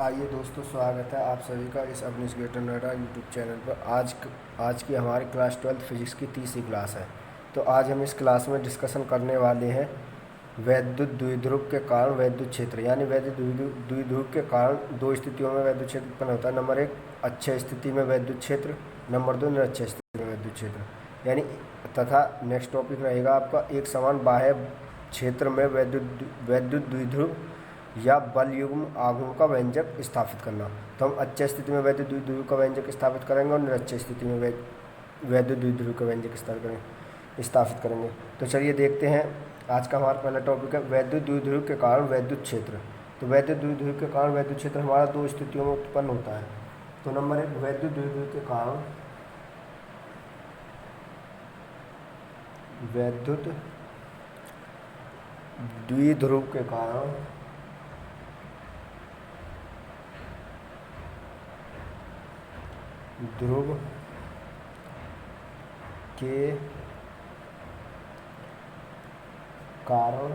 आइए दोस्तों, स्वागत है आप सभी का इस Avneesh Greater Noida YouTube channel पर। आज की हमारी क्लास 12 फिजिक्स की तीसरी क्लास है। तो आज हम इस क्लास में डिस्कशन करने वाले हैं वैद्युत द्विध्रुव के कारण वैद्युत क्षेत्र, यानी वैद्युत द्विध्रुव के कारण दो स्थितियों में वैद्युत क्षेत्र उत्पन्न होता है। नंबर एक, अच्छे स्थिति में वैद्युत क्षेत्र। नंबर दो, निरक्षय स्थिति में वैद्युत क्षेत्र। यानी तथा नेक्स्ट टॉपिक रहेगा आपका एक समान बाह्य क्षेत्र में वैद्युत द्विध्रुव या बल युग्म आघूर्ण का व्यंजक स्थापित करना। तो हम अच्छे स्थिति में वैद्युत द्विध्रुव का व्यंजक स्थापित करेंगे और निरक्षय स्थिति में वैद्युत द्विध्रुव का व्यंजक स्थापित करेंगे। तो चलिए देखते हैं। आज का हमारा पहला टॉपिक है वैद्युत द्विध्रुव के कारण वैद्युत क्षेत्र। तो वैद्युत द्विध्रुव के कारण वैद्युत क्षेत्र हमारा दो स्थितियों में उत्पन्न होता है। तो नंबर एक, वैद्युत द्विध्रुव के कारण वैद्युत द्विध्रुव के कारण ध्रुव के कारण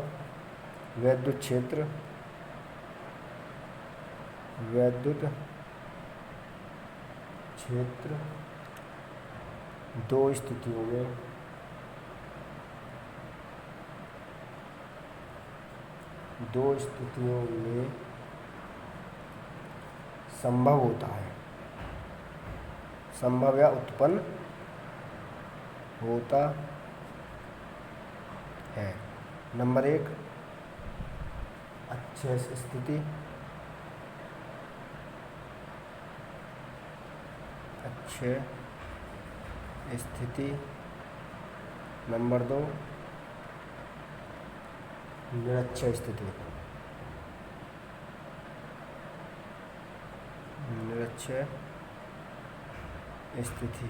वैद्युत क्षेत्र दो स्थितियों में संभव होता है, संभव या उत्पन्न होता है। नंबर एक, अच्छे स्थिति नंबर दो, निरक्षय स्थिति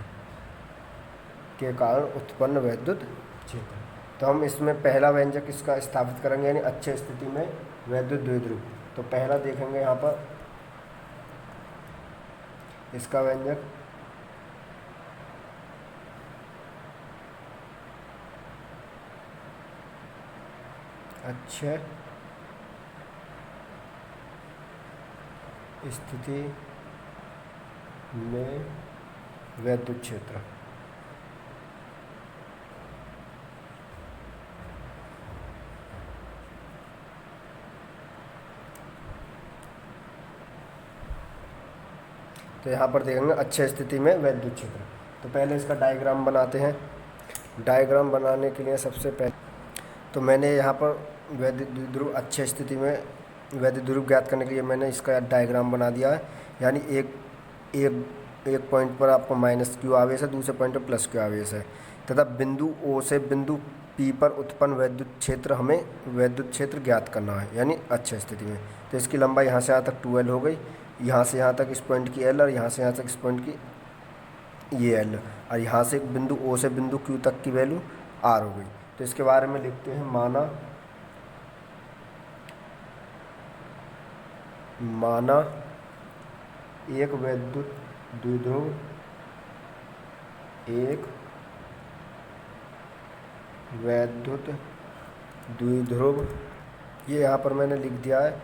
के कारण उत्पन्न वैद्युत क्षेत्र। तो हम इसमें पहला व्यंजक इसका स्थापित करेंगे, यानी अच्छे स्थिति में वैद्युत द्विध्रुव। तो पहला देखेंगे यहाँ पर इसका व्यंजक अच्छे स्थिति में वैद्युत क्षेत्र। तो यहाँ पर देखेंगे अच्छे स्थिति में वैद्युत क्षेत्र। तो पहले इसका डायग्राम बनाते हैं। डायग्राम बनाने के लिए सबसे पहले तो मैंने यहाँ पर वैद्युत द्विध्रुव अच्छे स्थिति में वैद्युत ध्रुव ज्ञात करने के लिए मैंने इसका डायग्राम बना दिया है। यानी एक पॉइंट पर आपको माइनस क्यू आवेश है, दूसरे पॉइंट पर प्लस क्यू आवेश है, तथा बिंदु ओ से बिंदु पी पर उत्पन्न वैद्युत क्षेत्र ज्ञात करना है, यानी अच्छे स्थिति में। तो इसकी लंबाई यहाँ से यहाँ तक 2L हो गई, यहाँ से यहाँ तक इस पॉइंट की L, और यहाँ से यहाँ तक इस पॉइंट की ये L, और यहाँ से बिंदु O से बिंदु Q तक की वैल्यू R हो गई। तो इसके बारे में लिखते हैं, माना एक वैद्युत द्विध्रुव ये यहाँ पर मैंने लिख दिया है।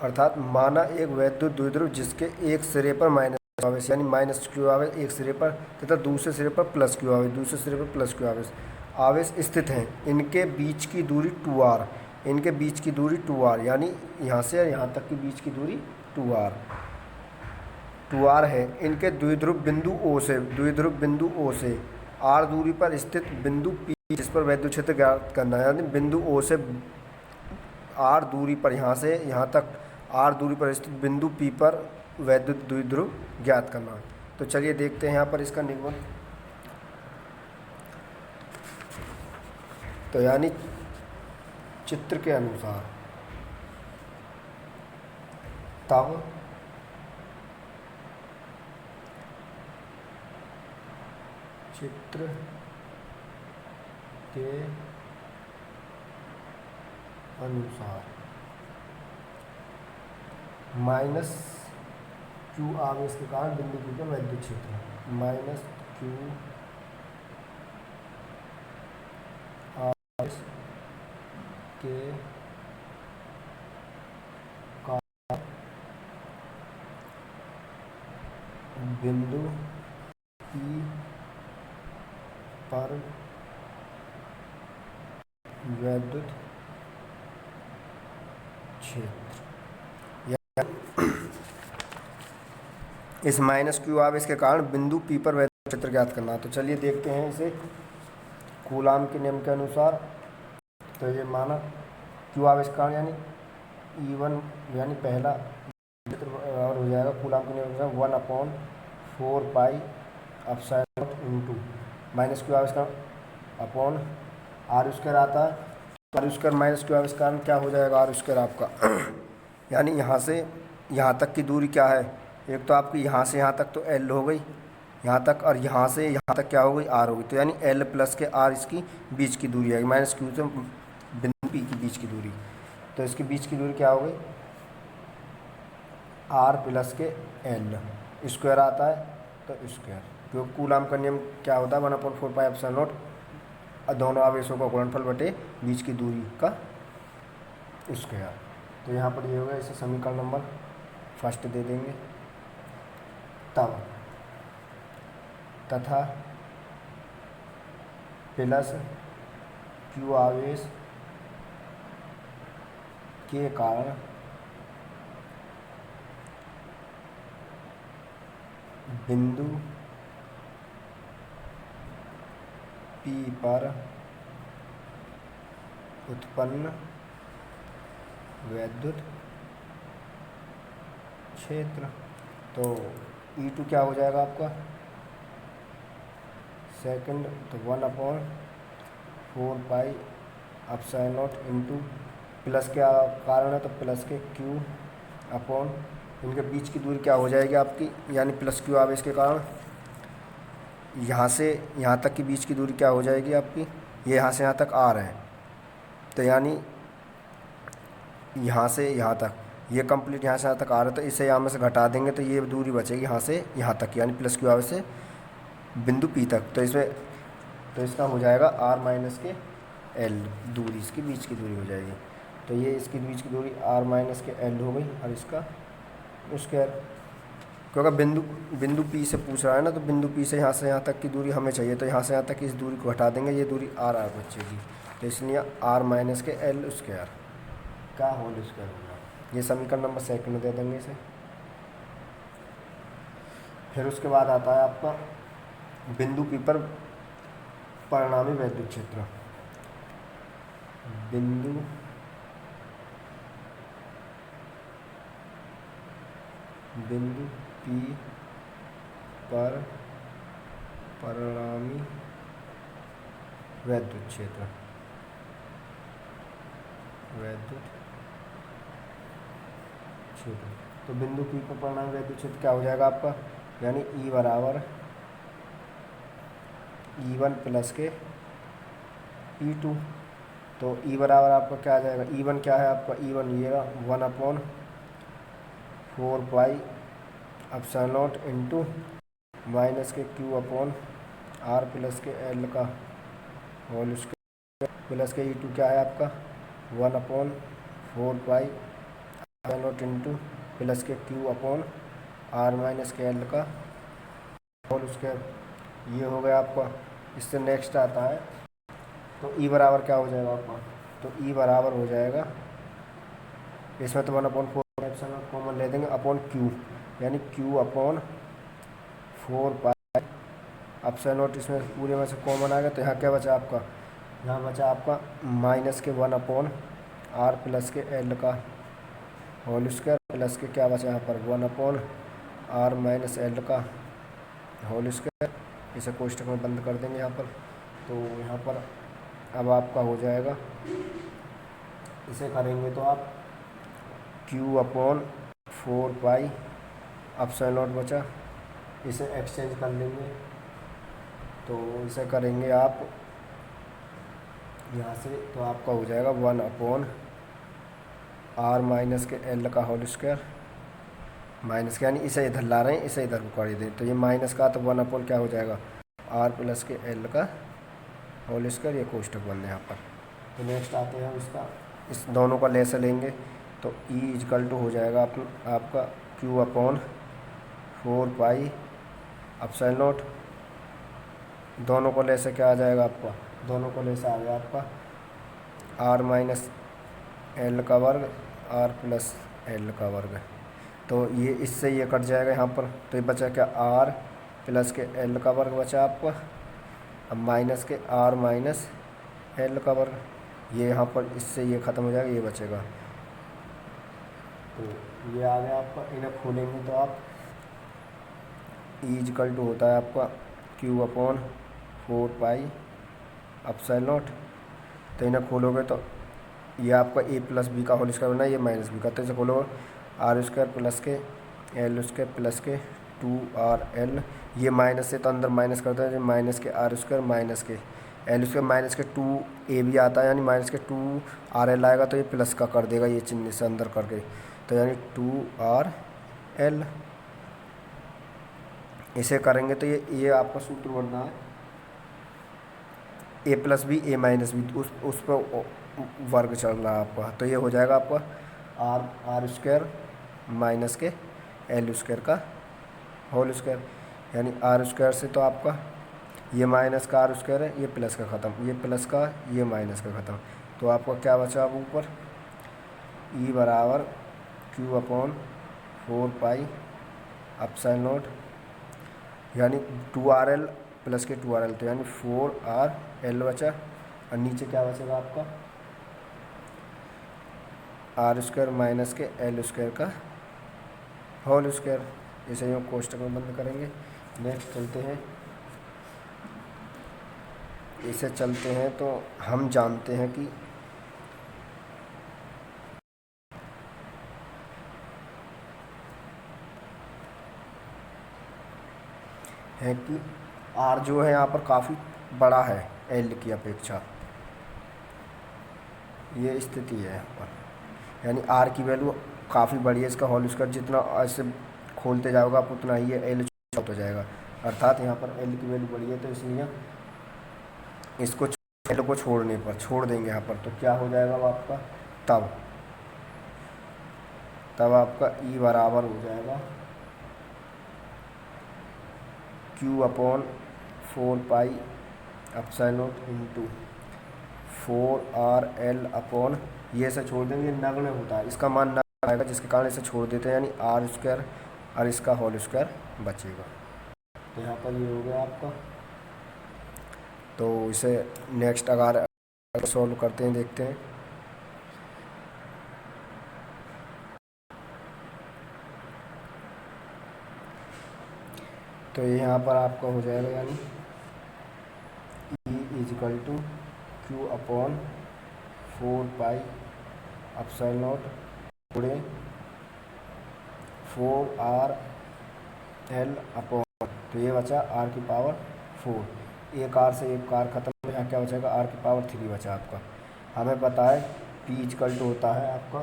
अर्थात माना एक वैद्युत द्विध्रुव जिसके एक सिरे पर माइनस आवेश यानी माइनस क्यू आवेश एक सिरे पर, तथा दूसरे सिरे पर प्लस क्यू आवेश आवेश स्थित हैं। इनके बीच की दूरी 2R, यानी यहाँ से यहाँ तक की बीच की दूरी 2R है। इनके द्विध्रुव बिंदु O से R दूरी पर स्थित बिंदु P जिस पर वैद्युत क्षेत्र ज्ञात करना है, यानी बिंदु O से R दूरी पर, यहाँ से यहाँ तक R दूरी पर स्थित बिंदु P पर वैद्युत द्विध्रुव ज्ञात करना है। तो चलिए देखते हैं यहाँ पर इसका निगमन। तो यानी चित्र के अनुसार तब चित्र के अनुसार माइनस क्यू आवेश के कारण बिंदु P का वैद्युत क्षेत्र माइनस क्यू आवेश के कारण बिंदु P पर वैद्युत क्षेत्र। इस माइनस क्यू आवेश के कारण बिंदु P पर वैद्युत क्षेत्र ज्ञात करना है। तो चलिए देखते हैं इसे कूलाम के नियम के अनुसार। तो ये माना क्यू आवेश कारण यानी E1 यानी पहला और हो जाएगा कूलाम के नियम के अनुसार 1/4 pi epsilon into minus Q आवेश कारण अपॉन आर स्क्वायर आता है। तो आर स्क्वायर माइनस क्यू आवेश कारण क्या हो जाएगा आर स्क्वायर आपका यानी यहाँ से यहाँ तक की दूरी क्या है, एक तो आपकी यहाँ से यहाँ तक तो L हो गई यहाँ तक, और यहाँ से यहाँ तक क्या हो गई आर हो गई। तो यानी L प्लस के आर इसकी बीच की दूरी आएगी, माइनस क्यू से बिंदु P की बीच की दूरी। तो इसके बीच की दूरी क्या हो गई आर प्लस के L स्क्वायर आता है तो स्क्वायर, क्योंकि कूलाम का नियम क्या होता है 1/4 पाई एप्सिलॉन नॉट दोनों आवेशों का गुणनफल बटे बीच की दूरी का स्क्वायर। तो यहाँ पर ये होगा, इसे समीकरण नंबर फर्स्ट दे देंगे। तब तथा प्लस क्यू आवेश के कारण बिंदु P पर उत्पन्न वैद्युत क्षेत्र। तो E2 क्या हो जाएगा आपका सेकंड, तो 1/4 pi epsilon naught into plus के कारण है तो प्लस के Q अपॉन इनके बीच की दूरी क्या हो जाएगी आपकी, यानी प्लस Q आवेश के कारण यहाँ से यहाँ तक की बीच की दूरी क्या हो जाएगी आपकी, ये यहाँ से यहाँ तक R है। तो यानी यहाँ से यहाँ तक ये कंप्लीट यहाँ से यहाँ तक आ रहा है, तो इसे यहाँ में से घटा देंगे तो ये दूरी बचेगी यहाँ से यहाँ तक, यानी प्लस क्यू आवेश से बिंदु P तक। तो इसमें तो इसका हो जाएगा R माइनस के L दूरी, इसकी बीच की दूरी हो जाएगी। तो ये इसकी बीच की दूरी R माइनस के L हो गई, और इसका स्क्वायर, क्योंकि बिंदु P से पूछ रहा है ना, तो बिंदु P से यहाँ तक की दूरी हमें चाहिए, तो यहाँ से यहाँ तक इस दूरी को हटा देंगे, ये दूरी R बचेगी। तो इसलिए R माइनस के L स्क्वायर का होल स्क्वायर होगा। ये समीकरण नंबर सेकंड दे देंगे इसे। फिर उसके बाद आता है आपका बिंदु P पर परिणामी वैद्युत क्षेत्र। बिंदु P पर परिणामी वैद्युत क्षेत्र तो बिंदु P पर परिणामी वैद्युत क्षेत्र क्या हो जाएगा आपका, यानी E बराबर E1 प्लस के E2। तो E बराबर आपका क्या आ जाएगा, E1 क्या है आपका, E1 ये 1/4 pi epsilon naught into minus के Q अपॉन R प्लस के L का होल स्क्वायर प्लस के E2 क्या है आपका 1/4 pi epsilon naught into plus के Q अपॉन R माइनस के L का होल स्क्वायर। ये हो गया आपका। इससे नेक्स्ट आता है तो E बराबर क्या हो जाएगा आपका, तो E बराबर हो जाएगा, इसमें तो 1/4 एप्सिलॉन कॉमन ले देंगे अपॉन Q, यानी Q upon 4 pi epsilon not, इसमें पूरे में से कॉमन आ गया। तो यहाँ क्या बचा आपका, यहाँ बचा आपका माइनस के 1/R प्लस के L का होल स्क्वायर प्लस के क्या बचा यहाँ पर 1/R माइनस L का होल स्क्वायर। इसे कोष्टक में बंद कर देंगे यहाँ पर। तो यहाँ पर अब आपका हो जाएगा, इसे करेंगे तो आप Q upon 4 pi epsilon not बचा, इसे एक्सचेंज कर लेंगे। तो इसे करेंगे आप यहाँ से, तो आपका हो जाएगा 1/R माइनस के L का होल स्क्वायर माइनस के, यानी इसे इधर ला रहे हैं, इसे इधर को कर दें। तो ये माइनस का तो 1 क्या हो जाएगा R प्लस के L का होल स्क्वायर, ये कोष्टक बन है यहाँ पर। तो नेक्स्ट आते हैं इसका, इस दोनों का लेस लेंगे तो E इजकल टू हो जाएगा आपका Q upon 4 pi epsilon note, दोनों को ले से क्या आ जाएगा आपका, दोनों को ले से आ गया आपका आर माइनस एल का वर्ग आर प्लस एल का वर्ग। तो ये इससे ये कट जाएगा यहाँ पर, तो ये बचा क्या, आर प्लस के एल का वर्ग बचा आपका, अब माइनस के आर माइनस एल का वर्ग, ये यहाँ पर इससे ये ख़त्म हो जाएगा, ये बचेगा। तो ये आ गया आपका, इन्हें खोलेंगे तो आप इक्वल टू होता है आपका क्यू अपॉन 4 पाई अपसाइल नॉट। तो इन्हें खोलोगे तो ये आपका ए प्लस बी का होल स्क्वायर बना, ये माइनस बी का, तो इसे खोलोगे are square plus K L square plus के 2RL, ये माइनस से तो अंदर माइनस करते हैं, माइनस के आर स्क्वायर माइनस के एल स्क्वायर माइनस के 2A भी आता है, यानी माइनस के 2RL आएगा, तो ये प्लस का कर देगा ये चिन्ह से अंदर करके, तो यानी 2RL। इसे करेंगे तो ये आपका सूत्र बनना है ए प्लस बी ए माइनस बी, उस पर वर्ग चल रहा है आपका, तो ये हो जाएगा आपका आर स्क्वायर माइनस के एल स्क्वायर का होल स्क्वायर, यानी आर स्क्वायर से तो आपका ये माइनस का आर स्क्वायर है, ये प्लस का ख़त्म, ये प्लस का ये माइनस का ख़त्म, तो आपका क्या बचा अब ऊपर, ई बराबर Q upon 4 pi epsilon note, यानी 2RL प्लस के 2RL, तो यानी 4RL बचा, और नीचे क्या बचेगा आपका आर स्क्वायर माइनस के एल स्क्वायर का होल स्क्वायर। इसे यूँ कोष्टक में बंद करेंगे। नेक्स्ट चलते हैं, इसे चलते हैं तो हम जानते हैं कि आर जो है यहाँ पर काफ़ी बड़ा है एल की अपेक्षा, ये स्थिति है यहाँ पर, यानी आर की वैल्यू काफ़ी बड़ी है, इसका होल स्क्वायर जितना ऐसे खोलते जाओगे आप उतना ही एल छोटा हो जाएगा, अर्थात यहाँ पर एल की वैल्यू बड़ी है, तो इसलिए इसको एल को छोड़ने पर छोड़ देंगे यहाँ पर, तो क्या हो जाएगा वो आपका, तब आपका ई बराबर हो जाएगा Q upon 4 pi epsilon note into 4RL upon, ये से छोड़ देंगे, नगण्य होता है, इसका मान नगण्य आएगा, जिसके कारण इसे छोड़ देते हैं, यानी आर स्क्वायर और इसका होल स्क्वायर बचेगा। तो यहाँ पर ये हो गया आपका, तो इसे नेक्स्ट अगर सॉल्व करते हैं देखते हैं। तो ये यहाँ पर आपका हो जाएगा, यानी E equal to q upon 4 pi epsilon naught पूरे 4RL अपॉन, तो ये बचा R की पावर 4, एक R से एक R खत्म, यहाँ क्या बचेगा R की पावर 3 बचा आपका। हमें पता है P इक्वल टू होता है आपका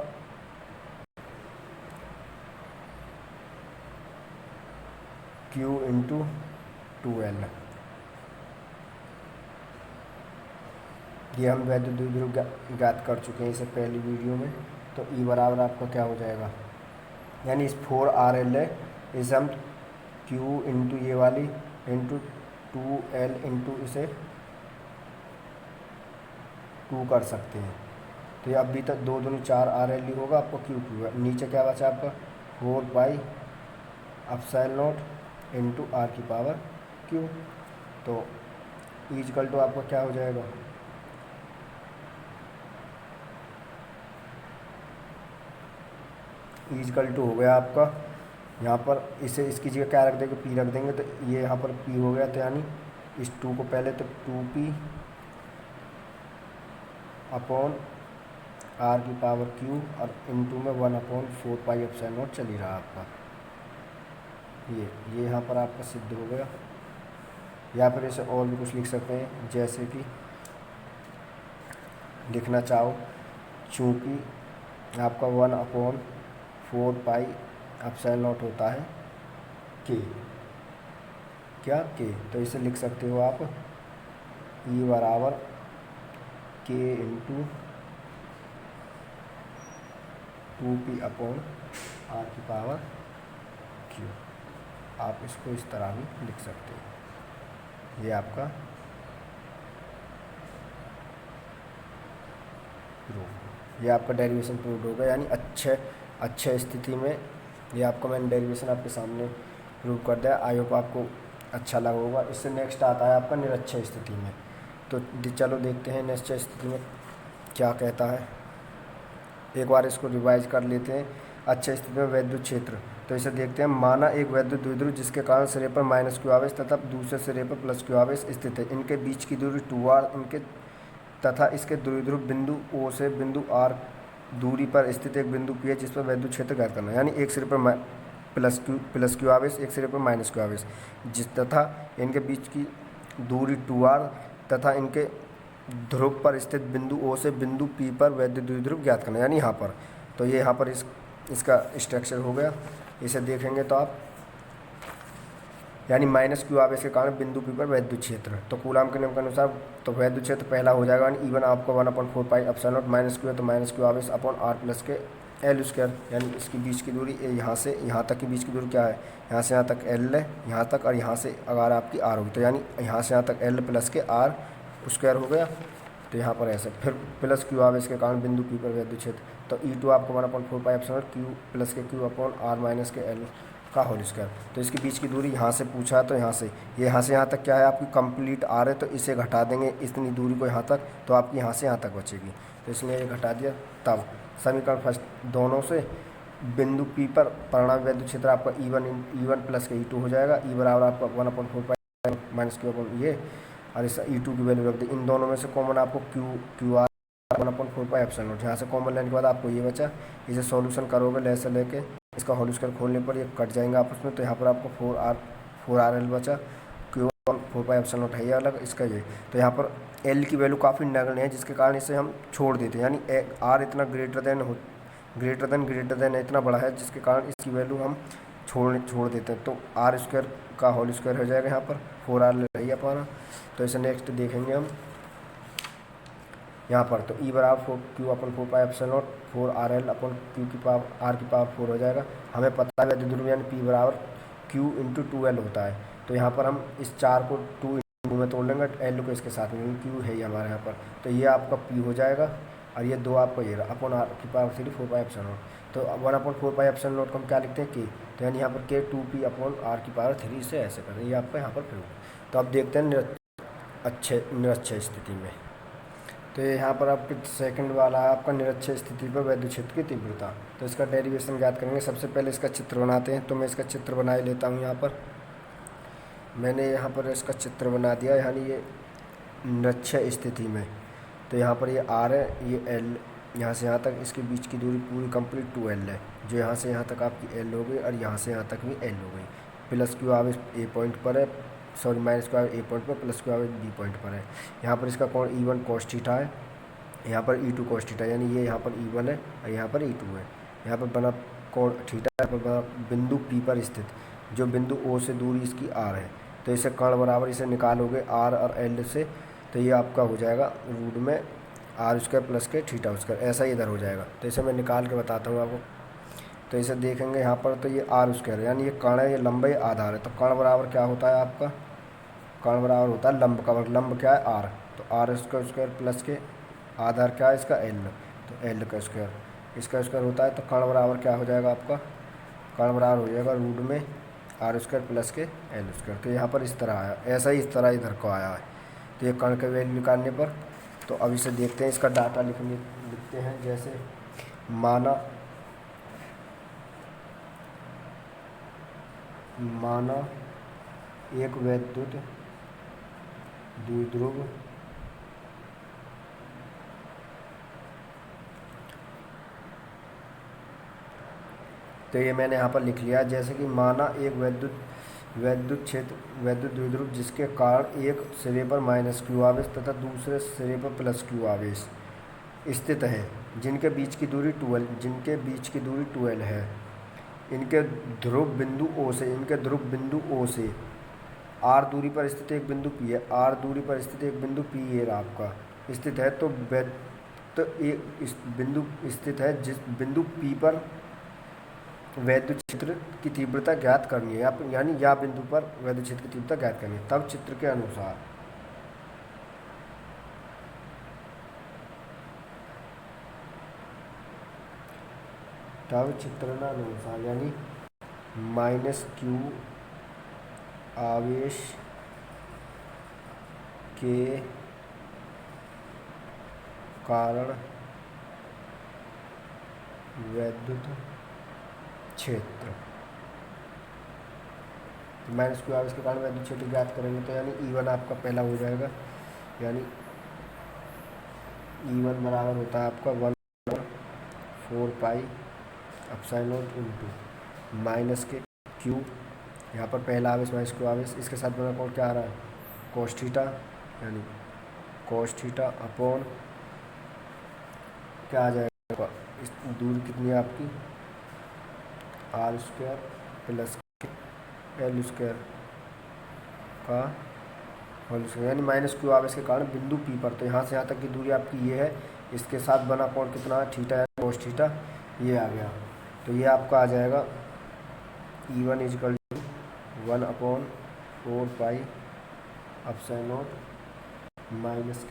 Q इंटू 2L, ये हम वैद्य द्विध्रुव ज्ञात कर चुके हैं इसे पहली वीडियो में। तो ई बराबर आपका क्या हो जाएगा, यानी इस 4RL है, इस हम Q इंटू ये वाली इंटू 2L इंटू इसे 2 कर सकते हैं, तो ये अभी तक 2 दूनी 4RL ही होगा, आपको Q Q है, नीचे क्या बचा आपका 4 pi epsilon note into R की पावर Q। तो इक्वल टू आपका क्या हो जाएगा, इक्वल टू हो गया आपका, यहाँ पर इसे इसकी जगह क्या रख देंगे, P रख देंगे, तो ये यहाँ पर P हो गया, तो यानी इस 2 को पहले तो 2P अपॉन R की पावर Q और इंटू में 1/4 पाई अपसाइल नोट चल ही रहा आपका, ये यहाँ पर आपका सिद्ध हो गया। या फिर इसे और भी कुछ लिख सकते हैं, जैसे कि लिखना चाहो, चूँकि आपका 1/4 पाई अपसाइल नोट होता है K, क्या K, तो इसे लिख सकते हो आप E बराबर K into 2P upon R की पावर Q। आप इसको इस तरह भी लिख सकते हैं। ये आपका प्रूफ, ये आपका डेरिवेशन प्रूव होगा, यानी अच्छे स्थिति में ये आपका मैंने डेरिवेशन आपके सामने प्रूव कर दिया। आई होप आपको अच्छा लगा होगा। इससे नेक्स्ट आता है आपका निरक्षय स्थिति में। तो चलो देखते हैं निरक्षय स्थिति में क्या कहता है। एक बार इसको रिवाइज कर लेते हैं। अच्छे स्थिति में वैद्युत क्षेत्र, तो इसे देखते हैं। माना एक वैद्युत द्विध्रुव जिसके कारण सिरे पर माइनस क्यू आवेश तथा दूसरे सिरे पर प्लस क्यू आवेश स्थित है। इनके बीच की दूरी 2r इनके तथा इसके द्विध्रुव बिंदु O से बिंदु R दूरी पर स्थित एक बिंदु P है जिस पर वैद्युत क्षेत्र ज्ञात करना है। यानी एक सिरे पर प्लस क्यू आवेश, एक सिरे पर माइनस क्यू आवेश, जिस तथा इनके बीच की दूरी 2r तथा इनके ध्रुव पर स्थित बिंदु O से बिंदु P पर वैद्युत द्विध्रुव ज्ञात करना, यानी यहाँ पर। तो ये यहाँ पर इसका स्ट्रक्चर हो गया। इसे देखेंगे तो आप, यानी माइनस क्यू आवेश के कारण बिंदु P पर वैद्युत क्षेत्र, तो कूलाम के नियम के अनुसार तो वैद्युत क्षेत्र पहला हो जाएगा, यानी E1 आपको 1/4 pi epsilon not minus Q है, तो माइनस क्यू आवेश अपॉन R प्लस के L स्क्वायर, यानी इसकी बीच की दूरी यहाँ से यहाँ तक की बीच की दूरी क्या है, यहाँ से यहाँ तक L है, यहाँ तक, और यहाँ से अगर आपकी R होगी तो यानी यहाँ से यहाँ तक L प्लस के R स्क्वायर हो गया। तो यहाँ पर ऐसे फिर प्लस क्यू आवेश के कारण बिंदु P पर वैद्युत क्षेत्र, तो E2 आपको 1/4 pi epsilon not Q plus के Q अपॉन R माइनस के L का होल स्क्वायर। तो इसके बीच की दूरी यहाँ से पूछा है, तो यहाँ से यहाँ तक क्या है आपकी कंप्लीट R है, तो इसे घटा देंगे इतनी दूरी को यहाँ तक, तो आपकी यहाँ से यहाँ तक बचेगी। तो इसलिए ये घटा दिया। तब समीकरण फर्स्ट दोनों से बिंदु P पर परिणाम वैद्युत क्षेत्र आपका E1 प्लस के E2 हो जाएगा। E बराबर आपका 1/4 पाई माइनस क्यू अपॉन ये, और इस E2 की वैल्यू रख दी। इन दोनों में से कॉमन आपको Q R 1/4 pi epsilon not, यहाँ से कॉमन लेने के बाद आपको ये बचा। इसे सॉल्यूशन करोगे ले से लेके इसका होल स्क्वायर खोलने पर ये कट जाएंगे आपस में, तो यहाँ पर आपको 4RL बचा। क्यू 4 पाई एप्सिलॉन नॉट है ये अलग, इसका ये। तो यहाँ पर L की वैल्यू काफ़ी नगण्य है, जिसके कारण इसे हम छोड़ देते हैं, यानी R इतना ग्रेटर देन इतना बड़ा है, जिसके कारण इसकी वैल्यू हम छोड़ देते हैं। तो R स्क्वायर का होल स्क्वायर हो जाएगा यहाँ पर, 4R रही अपना। तो इसे नेक्स्ट देखेंगे हम यहाँ पर। तो E बराबर Q upon 4 pi epsilon not 4RL upon Q की पावर R की पावर 4 हो जाएगा। हमें पता है वैद्युत ध्रुव यानी P बराबर Q इंटू 2L होता है। तो यहाँ पर हम इस 4 को 2 इंटू में तोड़ लेंगे, L को इसके साथ में, Q है हमारे यहाँ पर। तो ये आपका P हो जाएगा, और ये 2 आपका ये अपन R की पावर 3 4 पाई एप्सिलॉन नॉट। तो 1/4 पाई एप्सिलॉन नॉट को हम क्या लिखते हैं K, तो यानी यहाँ पर K 2P अपन R की पावर 3 से ऐसे करें, ये आपका यहाँ पर प्रूफ। तो अब देखते हैं निरक्षय स्थिति में। तो यहाँ पर आपके सेकंड वाला है आपका निरक्षय स्थिति पर वैद्युत क्षेत्र की तीव्रता। तो इसका डेरिवेशन ज्ञात करेंगे। सबसे पहले इसका चित्र बनाते हैं, तो मैं इसका चित्र बना ही लेता हूँ। यहाँ पर मैंने यहाँ पर इसका चित्र बना दिया, यानी ये निरक्षय स्थिति में। तो यहाँ पर ये R है, ये L, यहाँ से यहाँ तक इसके बीच की दूरी पूरी कंप्लीट 2L है, जो यहाँ से यहाँ तक आपकी L हो गई, और यहाँ से यहाँ तक भी L हो गई। प्लस क्यू आवेश A पॉइंट पर है, सॉरी माइनस क्यू आवेश A पॉइंट पर, प्लस क्यू आवेश B पॉइंट पर है। यहाँ पर इसका कोण E1 cos थीटा है, यहाँ पर E2 cos थीटा, यानी ये यहाँ पर E1 है और यहाँ पर E2 है। यहाँ पर बना कोण थीटा, यहाँ पर बना बिंदु P पर स्थित, जो बिंदु O से दूरी इसकी R है। तो इसे कर्ण बराबर इसे निकालोगे R और L से, तो ये आपका हो जाएगा रूट में R स्क्वायर प्लस के थीटा स्क्वायर, ऐसा ही इधर हो जाएगा। तो इसे मैं निकाल के बताता हूँ आपको। तो इसे देखेंगे यहाँ पर, तो ये R स्क्वायर, यानी ये कर्ण है, ये लंबाई आधार है। तो कर्ण बराबर क्या होता है आपका, कर्ण बराबर होता है लंब का वर्ग। लंब क्या है R, तो R स्क्वायर प्लस के आधार क्या है इसका L, तो L का स्क्वायर, इसका स्क्वायर होता है। तो कर्ण बराबर क्या हो जाएगा आपका, कर्ण बराबर हो जाएगा रूट में R स्क्वायर प्लस के L स्क्वायर। तो यहाँ पर इस तरह आया, ऐसा ही इस तरह इधर को आया है। तो ये कर्ण का वैल्यू निकालने पर, तो अब इसे देखते हैं, इसका डाटा लिखते हैं। जैसे माना एक वैद्युत द्विध्रुव तो ये मैंने यहाँ पर लिख लिया। जैसे कि माना एक वैद्युत द्विध्रुव जिसके कारण एक सिरे पर माइनस क्यू आवेश तथा दूसरे सिरे पर प्लस क्यू आवेश स्थित है, जिनके बीच की दूरी 2L है। इनके ध्रुव बिंदु O से R दूरी पर स्थित एक बिंदु P है, R दूरी पर स्थित एक बिंदु P ये आपका स्थित है। तो एक बिंदु स्थित है जिस बिंदु P पर वैद्युत क्षेत्र की तीव्रता ज्ञात करनी है, यानी या बिंदु पर वैद्युत क्षेत्र की तीव्रता ज्ञात करनी है। तब चित्र के अनुसार चित्रणानुसार यानी -q आवेश के कारण वैद्युत क्षेत्र, -q आवेश के कारण वैद्युत क्षेत्र ज्ञात करेंगे तो यानी E1 आपका पहला हो जाएगा, यानी E1 बराबर होता है आपका 1/4πε0 इंटू माइनस के क्यू, यहाँ पर पहला आवेश -q आवेश, इसके साथ बना कोण क्या आ रहा है cos थीटा, यानी cos थीटा अपॉन क्या आ जाएगा, इस दूरी कितनी है आपकी r² प्लस L² का होल स्क्वायर, यानी -q आवेश के कारण बिंदु P पर, तो यहाँ से यहाँ तक की दूरी आपकी ये है, इसके साथ बना कोण कितना है थीटा है cos थीटा, ये आ गया। तो ये आपका आ जाएगा E1 = 1/4πε0 माइनस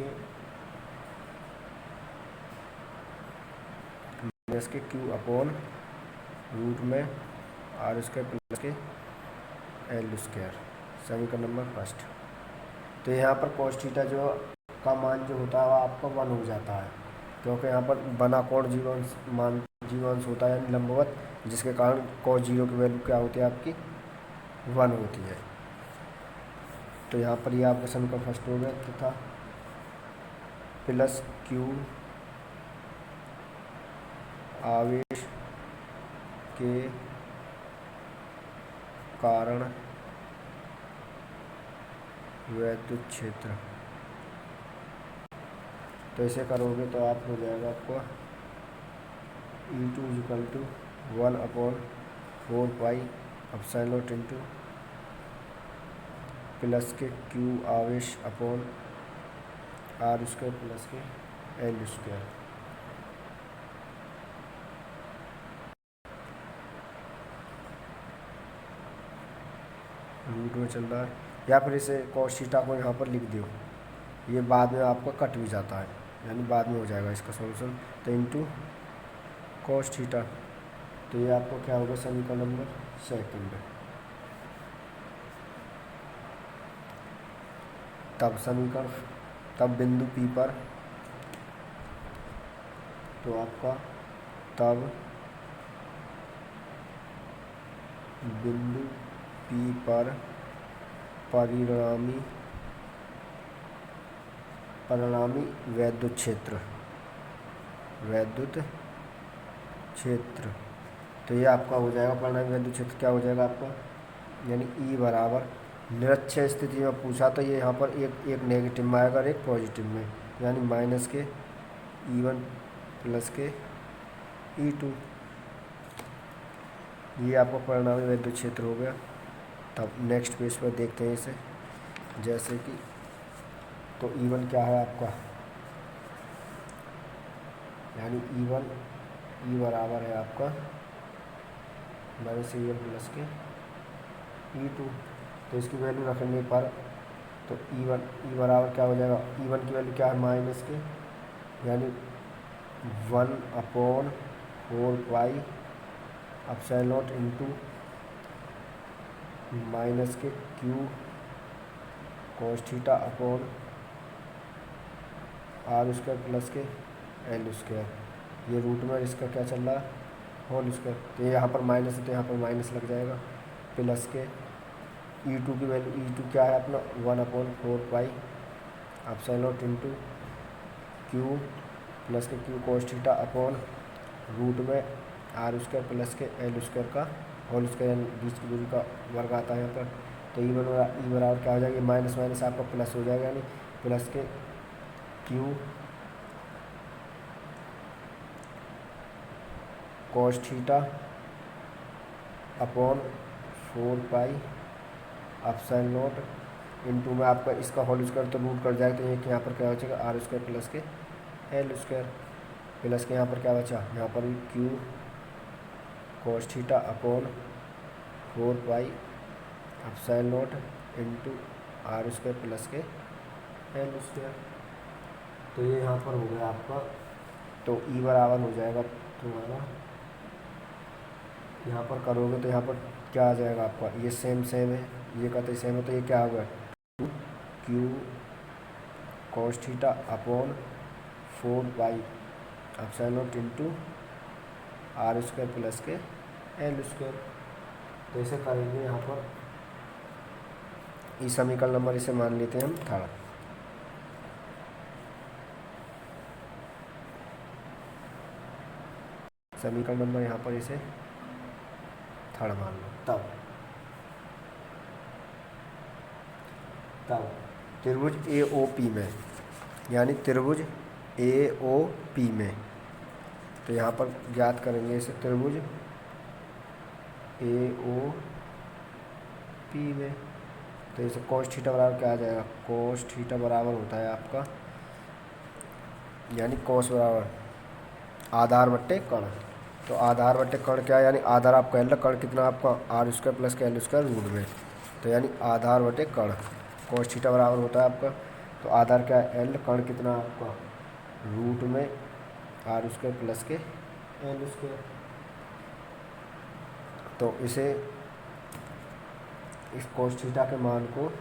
के q अपॉन रूट में r² प्लस के L², समीकरण नंबर फर्स्ट। तो यहाँ पर cos थीटा जो का मान जो होता है वो आपका 1 हो जाता है, क्योंकि यहाँ पर बना कोण जीवांश होता है यानी लंबवत, जिसके कारण cos 0 की वैल्यू क्या होती है आपकी 1 होती है। तो यहाँ पर ये आपका समीकरण फर्स्ट हो गया, तथा प्लस q आवेश के कारण वैद्युत क्षेत्र, तो ऐसे करोगे तो आप हो जाएगा आपको E2 = 1/4πε0 इंटू प्लस के q आवेश अपॉन r² प्लस के L²। रूट में चल रहा है, या फिर इसे cos थीटा को यहाँ पर लिख दो, ये बाद में आपका कट भी जाता है, यानी बाद में हो जाएगा इसका सॉल्यूशन, तो इंटू cos थीटा, तो ये आपको क्या होगा समीकरण नंबर सेकंड। तब बिंदु P पर, तो आपका तब बिंदु P पर परिणामी वैद्युत क्षेत्र, तो ये आपका हो जाएगा परिणामी वैद्युत क्षेत्र, क्या हो जाएगा आपका, यानी E बराबर निरक्षीय स्थिति में पूछा तो ये यहाँ पर एक नेगेटिव में आएगा और एक पॉजिटिव में, यानी माइनस के E1 प्लस के E2, ये आपका परिणामी वैद्युत क्षेत्र हो गया। तब नेक्स्ट पेज पर देखते हैं इसे, जैसे कि तो E1 क्या है आपका, यानी E1 E बराबर है आपका -E1 प्लस के E2, तो इसकी वैल्यू रखने पर तो E1 E बराबर क्या हो जाएगा, E1 की वैल्यू क्या है माइनस के, यानी 1/4πε0 इंटू माइनस के q cos theta upon r² plus के L², ये रूट में इसका क्या चल रहा है होल स्क्वायर, तो ये यहाँ पर माइनस है तो यहाँ पर माइनस लग जाएगा, प्लस के E2 की वैल्यू, E2 क्या है अपना 1/4πε0 इंटू q प्लस के q cos theta upon root में r² प्लस के L² का होल स्क्वायर, बीच की दूरी का वर्ग आता है यहाँ पर, तो E बराबर क्या हो जाएगा, माइनस माइनस आपका प्लस हो जाएगा, यानी प्लस के q cos theta upon 4πε0 into में आपका इसका होल स्क्वायर तो रूट कर जाएगा, तो एक यहाँ पर क्या बचेगा r² प्लस के L² प्लस के यहाँ पर क्या बचा, यहाँ पर q cos theta upon 4 pi epsilon naught into R square plus K L square. तो ये यहाँ पर हो गया आपका, तो ई बराबर हो जाएगा तुम्हारा, यहाँ पर करोगे तो यहाँ पर क्या आ जाएगा आपका, ये सेम सेम है, ये कहते सेम है, तो ये क्या होगा, two Q cos theta upon 4 pi epsilon naught into R square plus K L square. तो इसे करेंगे यहाँ पर, इस समीकरण नंबर इसे मान लेते हैं हम थर्ड। समीकरण नंबर यहाँ पर इसे थर्ड मान लो। तब त्रिभुज ए ओ पी में, यानी त्रिभुज ए ओ पी में, तो यहाँ पर ज्ञात करेंगे इसे त्रिभुज ए ओ पी में। तो इसे cos थीटा बराबर क्या आ जाएगा, cos थीटा बराबर होता है आपका, यानी cos बराबर आधार बट्टे कर्ण। तो आधार बट्टे कर्ण क्या है, यानी आधार आपका एल, कर्ण कितना आपका are square plus K L square root में, तो यानी आधार बट्टे कर्ण cos थीटा बराबर होता है आपका, तो आधार क्या है एल, कर्ण कितना आपका रूट में are square plus K L square. तो इसे इस cos थीटा के मान को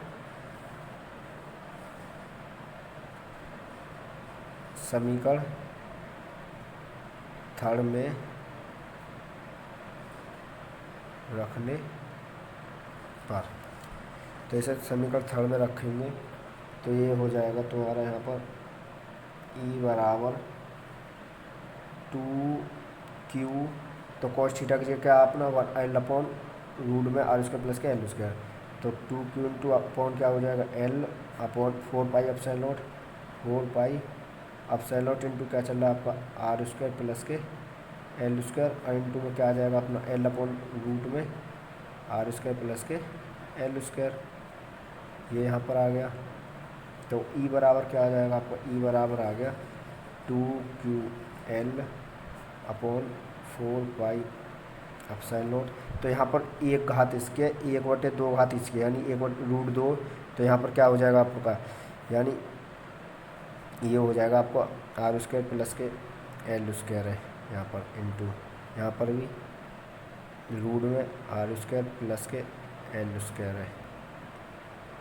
समीकरण थर्ड में रखने पर, तो इसे समीकरण थर्ड में रखेंगे तो ये हो जाएगा तुम्हारा यहाँ पर ई बराबर 2q, तो cos थीटा की जगह क्या अपना एल अपॉन रूट में are square plus K L square, तो 2q इंटू अपॉन क्या हो जाएगा L upon 4 pi epsilon not, 4 pi epsilon naught into क्या चल रहा है आपका are square plus K L square, और इंटू में क्या आ जाएगा अपना एल अपॉन रूट में are square plus K L square, ये यहाँ पर आ गया। तो ई बराबर क्या आ जाएगा आपका, ई बराबर आ गया 2ql upon 4 pi epsilon not. तो यहाँ पर एक घात इसके, 1/2 घात इसके, यानी 1/√2, तो यहाँ पर क्या हो जाएगा आपका, यानी ये हो जाएगा आपको are square plus K L square है यहाँ पर, इंटू यहाँ पर भी रूट में are square plus K L square है,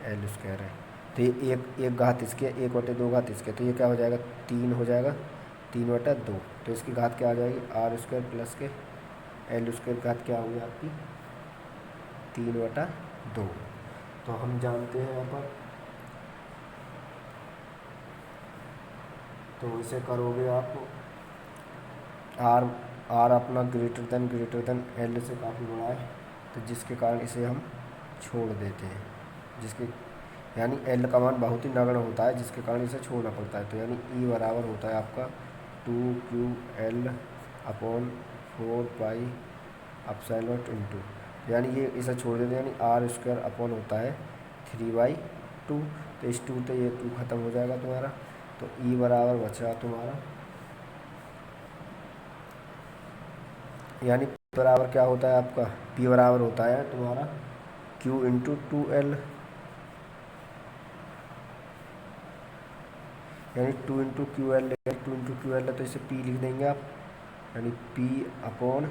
एल स्क्वायर है। तो ये एक घात इसके, 1/2 घात इसके, तो ये क्या हो जाएगा 3 हो जाएगा, 3/2। तो इसकी घात क्या आ जाएगी are square plus K L square, घात क्या होगी आपकी 3/2। तो हम जानते हैं यहाँ पर, तो इसे करोगे आप आर अपना ग्रेटर देन एल से काफ़ी बड़ा है, तो जिसके कारण इसे हम छोड़ देते हैं, जिसके यानी एल का मान बहुत ही नगण्य होता है, जिसके कारण इसे छोड़ना पड़ता है। तो यानी ई बराबर होता है आपका 2ql upon 4 pi epsilon naught into, यानी ये इसे छोड़ देते हैं, यानी आर स्क्वायर अपॉन होता है 3/2। तो इस 2 तो ये 2 खत्म हो जाएगा तुम्हारा, तो ई बराबर बचा तुम्हारा, यानी बराबर क्या होता है आपका, पी बराबर होता है तुम्हारा q इंटू 2l, यानी 2 इंटू क्यू एल है, तो इसे p लिख देंगे आप, यानी p upon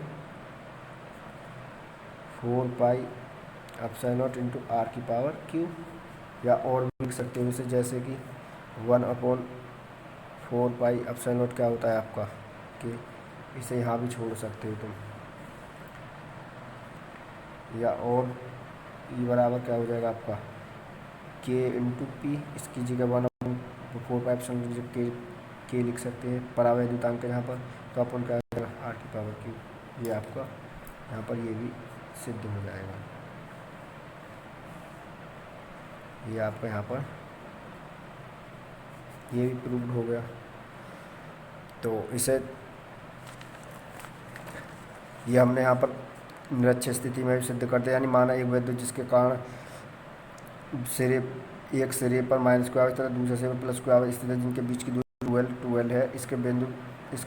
4 pi epsilon naught into R की पावर q, या और भी लिख सकते हो इसे, जैसे कि 1/4 पाई एप्सिलॉन नॉट क्या होता है आपका, कि इसे यहाँ भी छोड़ सकते हो तुम, या और ई बराबर क्या हो जाएगा आपका k इंटू पी, इसकी जगह 1/4 एप्सिलॉन नॉट के लिख सकते हैं, परावैद्युतांक यहाँ पर, तो अपन क्या आर की पावर क्यू, ये आपका यहाँ पर ये भी सिद्ध हो जाएगा, ये आपका यहाँ पर ये भी प्रूव्ड हो गया। तो इसे ये हमने यहाँ पर निरक्ष स्थिति में भी सिद्ध कर दिया, यानी माना एक वैद्युत जिसके कारण सिरे एक सिरे पर माइनस को आवे तथा दूसरे सिरे पर प्लस को आवे स्थित है, जिनके बीच की दूरी 2l है, इसके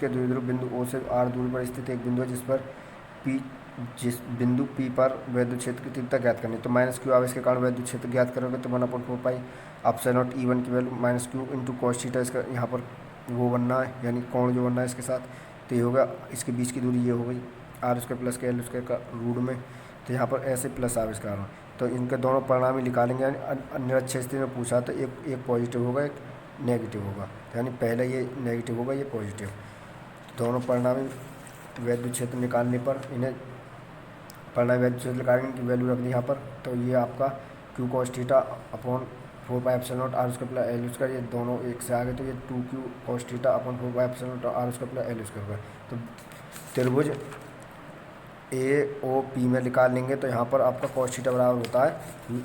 द्विध्रुव बिंदु O से r दूरी पर स्थित एक बिंदु है जिस पर पी जिस बिंदु पी पर वैद्युत क्षेत्र की तीव्रता ज्ञात करनी, तो माइनस क्यू आवेश के कारण वैद्युत क्षेत्र ज्ञात करोगे तो 1/4 pi epsilon naught E one की value minus q into cos theta, इसका यहाँ पर वो बनना है यानी कोण जो बनना है इसके साथ, तो ये होगा इसके बीच की दूरी ये हो गई are square plus K L square का रूट में, तो यहाँ पर ऐसे प्लस आवेश के कारण, तो इनके दोनों परिणाम ही निकालेंगे। यानी निरक्षर स्थिति में पूछा तो एक पॉजिटिव होगा एक नेगेटिव होगा, यानी पहले ये नेगेटिव होगा ये पॉजिटिव, दोनों परिणामी वैद्युत क्षेत्र निकालने पर इन्हें परिणामी वैद्युत क्षेत्र निकालने की वैल्यू रख दी यहाँ पर, तो ये आपका Q cos theta upon 4 pi epsilon naught R square plus L square, ये दोनों एक से आ गए तो ये 2q cos theta upon 4 pi epsilon naught R square plus L square होगा। तो त्रिभुज ए ओ पी में निकाल लेंगे तो यहाँ पर आपका कॉस थीटा बराबर होता है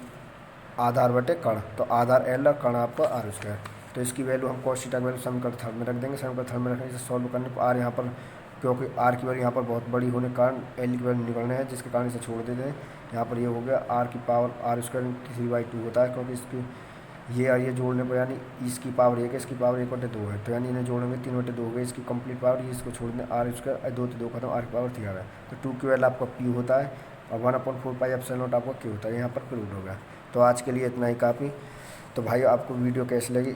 आधार बटे कण, तो आधार एल और कण आपका आर स्क्वायर, तो इसकी वैल्यू हम कॉस थीटा की वैल्यू समीकरण थर्ड में रख देंगे। समीकरण थर्ड में रखने से सॉल्व करने पर आर यहाँ पर, क्योंकि आर की वैल्यू यहाँ पर बहुत बड़ी होने के कारण एल की वैल्यू निकलने है, जिसके कारण इसे छोड़ देते हैं। यहाँ पर ये हो गया आर की पावर आर स्क्वायर 3/2 होता है, क्योंकि इसकी ये और ये जोड़ने पर यानी इसकी पावर 1 है, इसकी पावर 1/2 है, तो यानी इन्हें जोड़ने में 3/2 हो गई इसकी कंप्लीट पावर, ये इसको छोड़ दें आर स्क्वायर 2 से 2 खत्म, आर की पावर 3 आ गया, तो 2q आपका पी होता है और 1/4 पाई एप्सिलॉन नॉट आपका क्यू होता है, यहाँ पर प्रूव हो गया। तो आज के लिए इतना ही काफ़ी। तो भाई आपको वीडियो कैसी लगी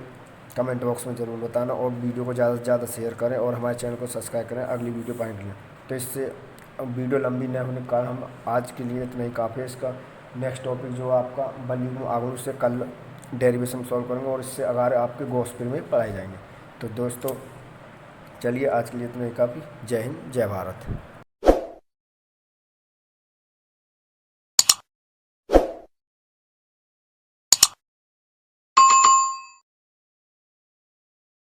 कमेंट बॉक्स में ज़रूर बताना, और वीडियो को ज़्यादा से ज़्यादा शेयर करें और हमारे चैनल को सब्सक्राइब करें अगली वीडियो पाने के लिए। तो इससे वीडियो लंबी न होने के कारण हम आज के लिए इतना ही काफ़ी है। इसका नेक्स्ट टॉपिक जो आपका बलयुग्म आघूर्ण से कल डेरिवेशन सॉल्व करेंगे और इससे अगर आपके गॉस में पढ़ाए जाएंगे। तो दोस्तों चलिए आज के लिए इतना ही काफ़ी। जय हिंद जय भारत।